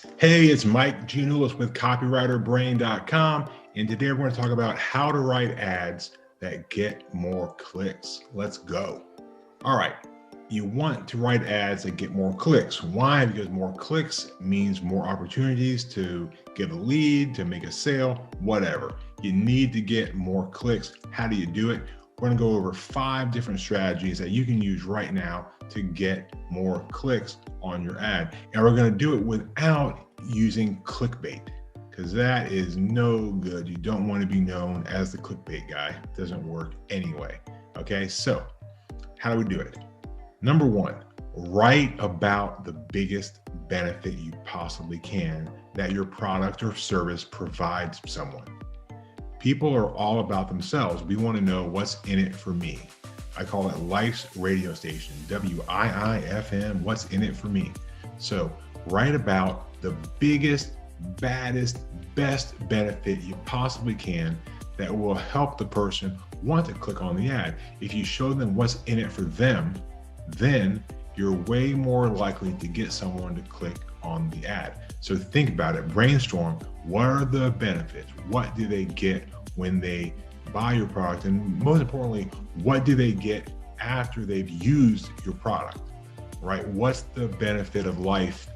Hey, it's Mike Giannoulis with copywriterbrain.com, and today we're going to talk about how to write ads that get more clicks. Let's go. All right, you want to write ads that get more clicks. Why? Because more clicks means more opportunities to get a lead, to make a sale, whatever. You need to get more clicks. How do you do it? We're going to go over 5 different strategies that you can use right now to get more clicks on your ad. And we're going to do it without using clickbait, because that is no good. You don't want to be known as the clickbait guy. It doesn't work anyway. Okay, so how do we do it? Number 1, write about the biggest benefit you possibly can that your product or service provides someone. People are all about themselves. We want to know what's in it for me. I call it life's radio station, WIIFM, what's in it for me. So write about the biggest, baddest, best benefit you possibly can that will help the person want to click on the ad. If you show them what's in it for them, then you're way more likely to get someone to click on the ad. So think about it, brainstorm, what are the benefits? What do they get when they buy your product? And most importantly, what do they get after they've used your product, right? What's the benefit of life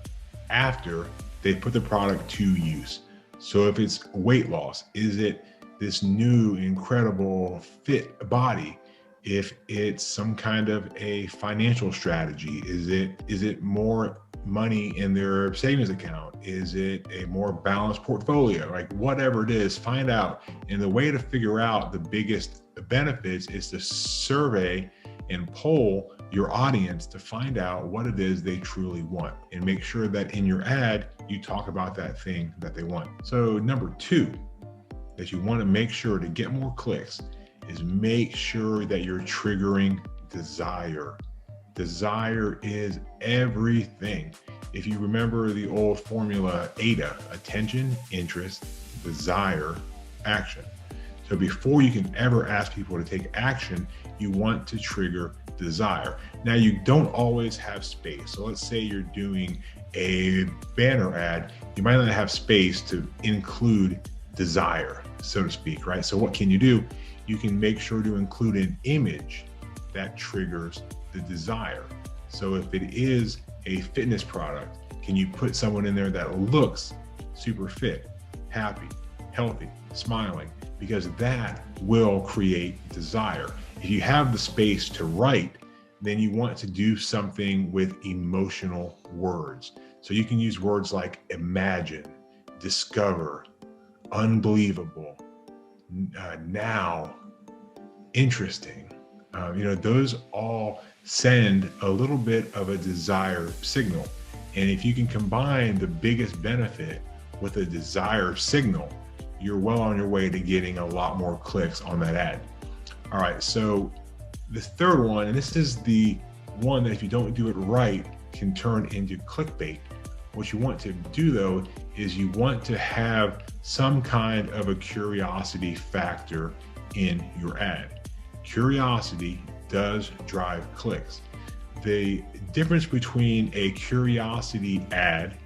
after they put the product to use? So if it's weight loss, is it this new, incredible, fit body? If it's some kind of a financial strategy, is it more money in their savings account? Is it a more balanced portfolio? Like whatever it is, find out. And the way to figure out the biggest benefits is to survey and poll your audience to find out what it is they truly want, and make sure that in your ad, you talk about that thing that they want. So number 2, that you want to make sure to get more clicks is make sure that you're triggering desire. Desire is everything. If you remember the old formula AIDA, attention, interest, desire, action. So before you can ever ask people to take action, you want to trigger desire. Now you don't always have space. So let's say you're doing a banner ad, you might not have space to include desire, so to speak, right? So what can you do? You can make sure to include an image that triggers the desire. So if it is a fitness product, can you put someone in there that looks super fit, happy, healthy, smiling? Because that will create desire. If you have the space to write, then you want to do something with emotional words. So you can use words like imagine, discover, unbelievable, now, interesting. Those all send a little bit of a desire signal. And if you can combine the biggest benefit with a desire signal, you're well on your way to getting a lot more clicks on that ad. All right, so the third one, and this is the one that if you don't do it right, can turn into clickbait. What you want to do though, is you want to have some kind of a curiosity factor in your ad. Curiosity does drive clicks. The difference between a curiosity ad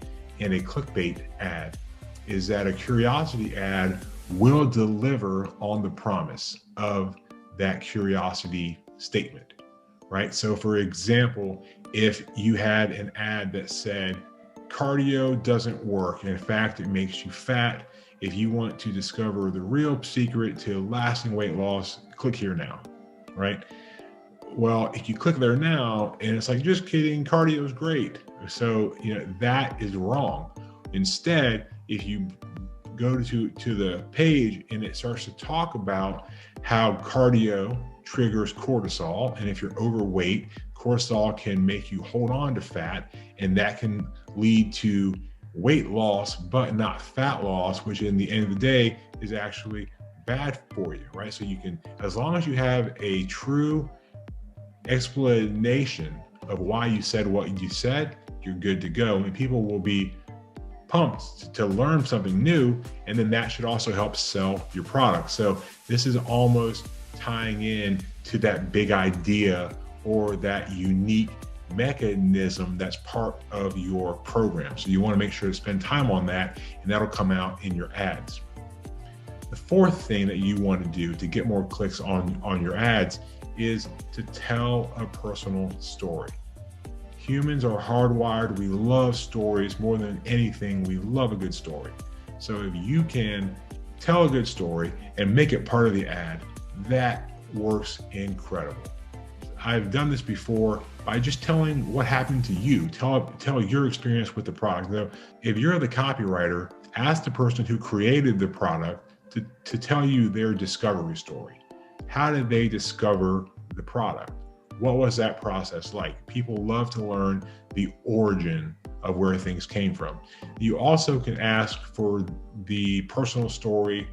and a clickbait ad is that a curiosity ad will deliver on the promise of that curiosity statement, right? So for example, if you had an ad that said, cardio doesn't work, and in fact, it makes you fat. If you want to discover the real secret to lasting weight loss, click here now, right? Well, if you click there now and it's like, just kidding, cardio is great. So, that is wrong. Instead, if you go to the page and it starts to talk about how cardio triggers cortisol, and if you're overweight, cortisol can make you hold on to fat, and that can lead to weight loss, but not fat loss, which in the end of the day is actually bad for you, right? So you can, as long as you have a true explanation of why you said what you said, you're good to go. And people will be pumped to learn something new, and then that should also help sell your product. So this is almost tying in to that big idea or that unique mechanism that's part of your program. So you want to make sure to spend time on that, and that'll come out in your ads. The fourth thing that you want to do to get more clicks on your ads is to tell a personal story. Humans are hardwired. We love stories more than anything. We love a good story. So if you can tell a good story and make it part of the ad, that works incredible. I've done this before by just telling what happened to you. Tell your experience with the product. Now, if you're the copywriter, ask the person who created the product to tell you their discovery story. How did they discover the product? What was that process like? People love to learn the origin of where things came from. You also can ask for the personal story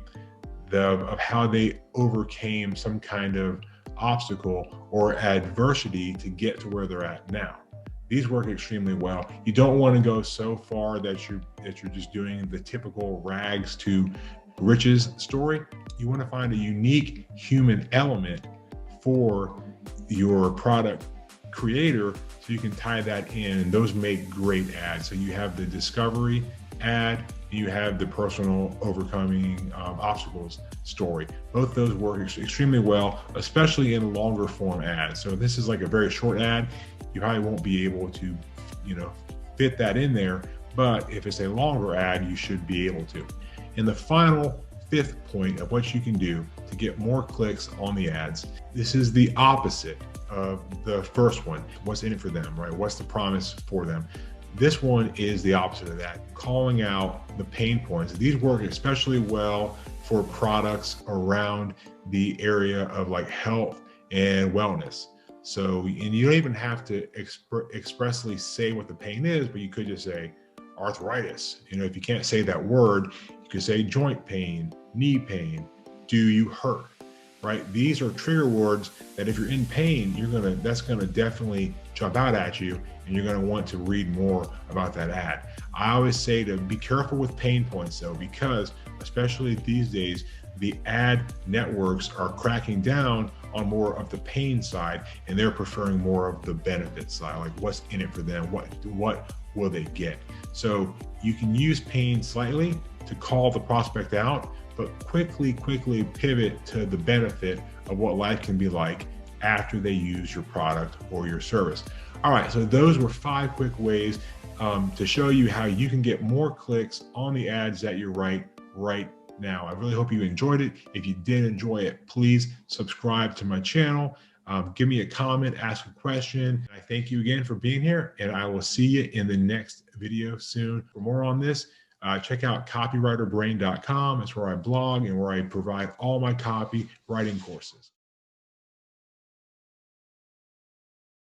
of how they overcame some kind of obstacle or adversity to get to where they're at now. These work extremely well. You don't want to go so far that you're just doing the typical rags to riches story. You want to find a unique human element for your product creator so you can tie that in, and those make great ads. So you have the discovery ad, you have the personal overcoming obstacles story. Both those work extremely well, especially in longer form ads. So this is like a very short ad, you probably won't be able to, fit that in there. But if it's a longer ad, you should be able to. And the final fifth point of what you can do to get more clicks on the ads, this is the opposite of the first one. What's in it for them, right? What's the promise for them? This one is the opposite of that, calling out the pain points. These work especially well for products around the area of like health and wellness. So, and you don't even have to expressly say what the pain is, but you could just say arthritis. If you can't say that word, you could say joint pain, knee pain, do you hurt, right? These are trigger words that if you're in pain, that's gonna definitely jump out at you, and you're gonna want to read more about that ad. I always say to be careful with pain points though, because especially these days, the ad networks are cracking down on more of the pain side, and they're preferring more of the benefit side, like what's in it for them, what will they get. So you can use pain slightly to call the prospect out, but quickly pivot to the benefit of what life can be like after they use your product or your service. All right, so those were 5 quick ways to show you how you can get more clicks on the ads that you write right now. I really hope you enjoyed it. If you did enjoy it, please subscribe to my channel. Give me a comment, ask a question. I thank you again for being here, and I will see you in the next video soon. For more on this, check out copywriterbrain.com. That's where I blog and where I provide all my copywriting courses.